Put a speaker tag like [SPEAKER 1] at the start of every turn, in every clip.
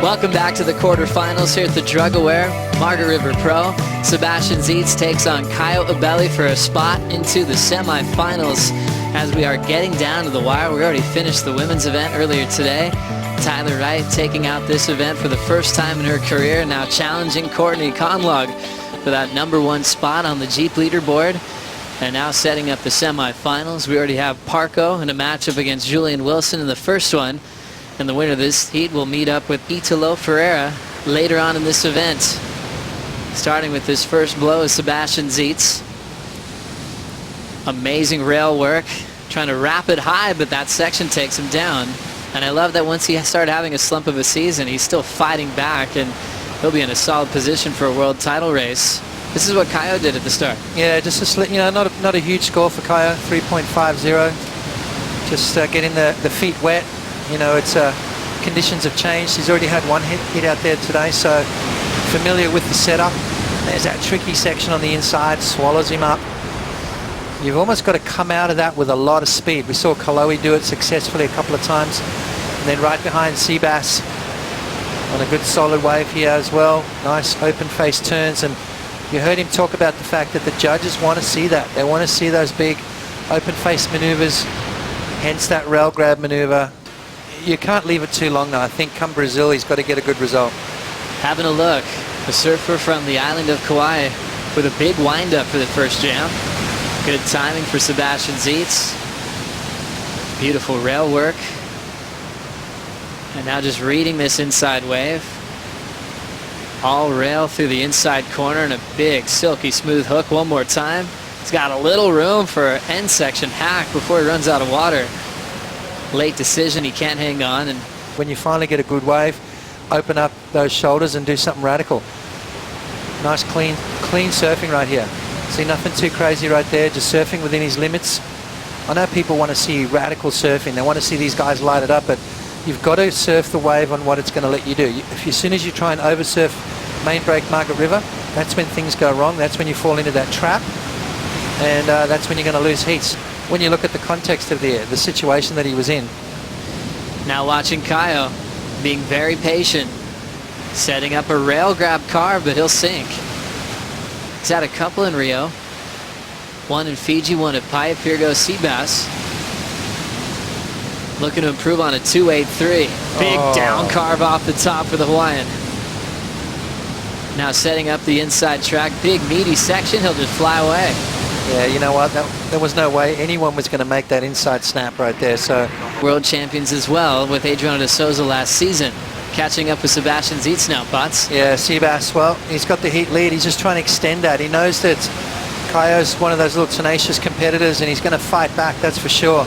[SPEAKER 1] Welcome back to the quarterfinals here at the Drug Aware Margaret River Pro. Sebastian Zietz takes on Caio Ibelli for a spot into the semifinals. As we are getting down to the wire, we already finished the women's event earlier today. Tyler Wright taking out this event for the first time in her career, now challenging Courtney Conlog for that #1 spot on the Jeep leaderboard. And now setting up the semifinals, we already have Parco in a matchup against Julian Wilson in the first one. And the winner of this heat will meet up with Italo Ferreira later on in this event. Starting with this first blow is Sebastian Zietz. Amazing rail work, trying to wrap it high, but that section takes him down. And I love that once he started having a slump of a season, he's still fighting back, and he'll be in a solid position for a world title race. This is what Caio did at the start.
[SPEAKER 2] Yeah, just not a huge score for Caio, 3.50. Just getting the feet wet. You know, it's conditions have changed. He's already had one hit out there today, so familiar with the setup. There's that tricky section on the inside, swallows him up. You've almost got to come out of that with a lot of speed. We saw Kaloe do it successfully a couple of times. And then right behind Seabass on a good solid wave here as well. Nice open face turns, and you heard him talk about the fact that the judges want to see that. They want to see those big open face maneuvers, hence that rail grab maneuver. You can't leave it too long though. I think come Brazil, he's got to get a good result.
[SPEAKER 1] Having a look, the surfer from the island of Kauai with a big wind-up for the first jam. Good timing for Sebastian Zietz. Beautiful rail work. And now just reading this inside wave. All rail through the inside corner and a big silky smooth hook one more time. He's got a little room for an end section hack before he runs out of water. Late decision, he can't hang on. And
[SPEAKER 2] when you finally get a good wave, open up those shoulders and do something radical. Nice clean surfing right here. See, nothing too crazy right there, just surfing within his limits. I know people want to see radical surfing. They want to see these guys light it up, but you've got to surf the wave on what it's going to let you do. As soon as you try and oversurf main break Margaret River, that's when things go wrong. That's when you fall into that trap, and that's when you're going to lose heats. When you look at the context of the situation that he was in.
[SPEAKER 1] Now watching Caio being very patient, setting up a rail grab carve, but he'll sink. He's had a couple in Rio, one in Fiji, one at Pipe. Here goes Seabass, looking to improve on a 2.83. Big down carve off the top for the Hawaiian. Now setting up the inside track, big meaty section, he'll just fly away.
[SPEAKER 2] Yeah, you know what? There was no way anyone was going to make that inside snap right there. So
[SPEAKER 1] world champions as well with Adriano de Souza last season. Catching up with Sebastian Zietz now, Potts.
[SPEAKER 2] Yeah, Seabass, well, he's got the heat lead. He's just trying to extend that. He knows that Caio's one of those little tenacious competitors, and he's going to fight back, that's for sure.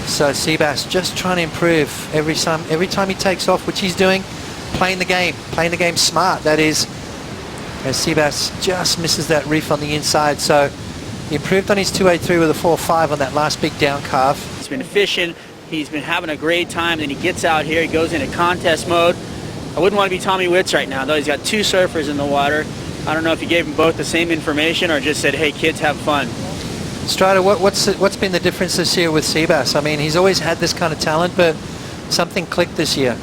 [SPEAKER 2] So Seabass just trying to improve every time he takes off, which he's doing, playing the game smart, that is. As Seabass just misses that reef on the inside. So he improved on his 2.83 with a 4.5 on that last big down carve.
[SPEAKER 3] He's been efficient. He's been having a great time. Then he gets out here. He goes into contest mode. I wouldn't want to be Tommy Witz right now, though. He's got two surfers in the water. I don't know if he gave them both the same information or just said, hey, kids, have fun.
[SPEAKER 2] Strider, what's been the difference this year with Seabass? I mean, he's always had this kind of talent, but something clicked this year.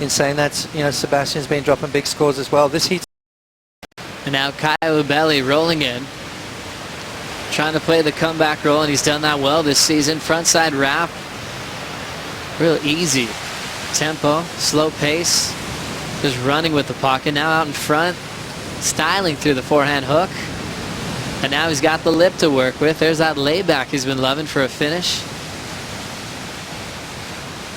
[SPEAKER 2] In saying that, you know, Sebastian's been dropping big scores as well. This heat's...
[SPEAKER 1] And now Caio Ibelli rolling in, trying to play the comeback roll, and he's done that well this season. Frontside wrap, real easy tempo, slow pace, just running with the pocket. Now out in front, styling through the forehand hook, and now he's got the lip to work with. There's that layback he's been loving for a finish,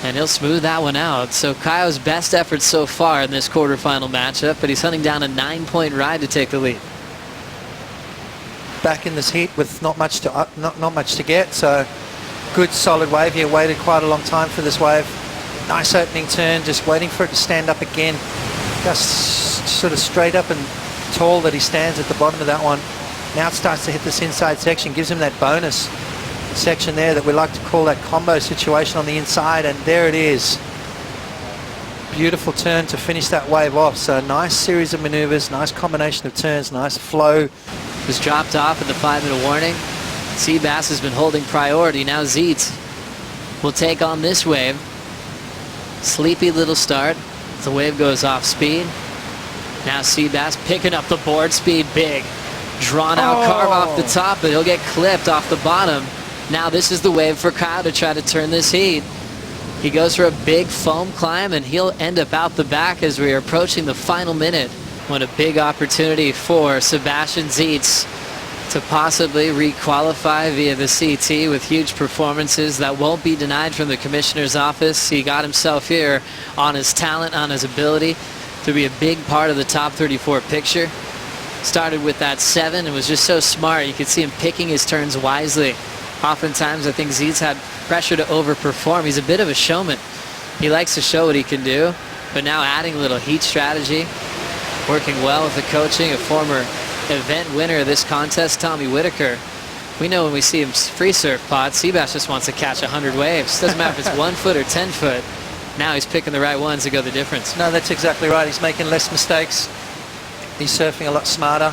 [SPEAKER 1] and he'll smooth that one out. So Caio's best effort so far in this quarterfinal matchup, but he's hunting down a 9-point ride to take the lead.
[SPEAKER 2] Back in this heat with not much to get, so good solid wave here. Waited quite a long time for this wave. Nice opening turn, just waiting for it to stand up again. Just sort of straight up and tall that he stands at the bottom of that one. Now it starts to hit this inside section, gives him that bonus section there that we like to call that combo situation on the inside, and there it is. Beautiful turn to finish that wave off. So nice series of maneuvers, nice combination of turns, nice flow.
[SPEAKER 1] Was dropped off at the 5-minute warning. Seabass has been holding priority. Now Zietz will take on this wave. Sleepy little start. The wave goes off speed. Now Seabass picking up the board speed big. Drawn out carve off the top, but he'll get clipped off the bottom. Now this is the wave for Caio to try to turn this heat. He goes for a big foam climb, and he'll end up out the back as we are approaching the final minute. What a big opportunity for Sebastian Zietz to possibly re-qualify via the CT with huge performances that won't be denied from the commissioner's office. He got himself here on his talent, on his ability to be a big part of the top 34 picture. Started with that 7 and was just so smart. You could see him picking his turns wisely. Oftentimes I think Zietz had pressure to overperform. He's a bit of a showman. He likes to show what he can do, but now adding a little heat strategy, working well with the coaching, a former event winner of this contest, Tommy Whitaker. We know when we see him free surf pod, Seabass just wants to catch 100 waves. Doesn't matter if it's 1 foot or 10 foot. Now he's picking the right ones to go the difference.
[SPEAKER 2] No, that's exactly right. He's making less mistakes. He's surfing a lot smarter.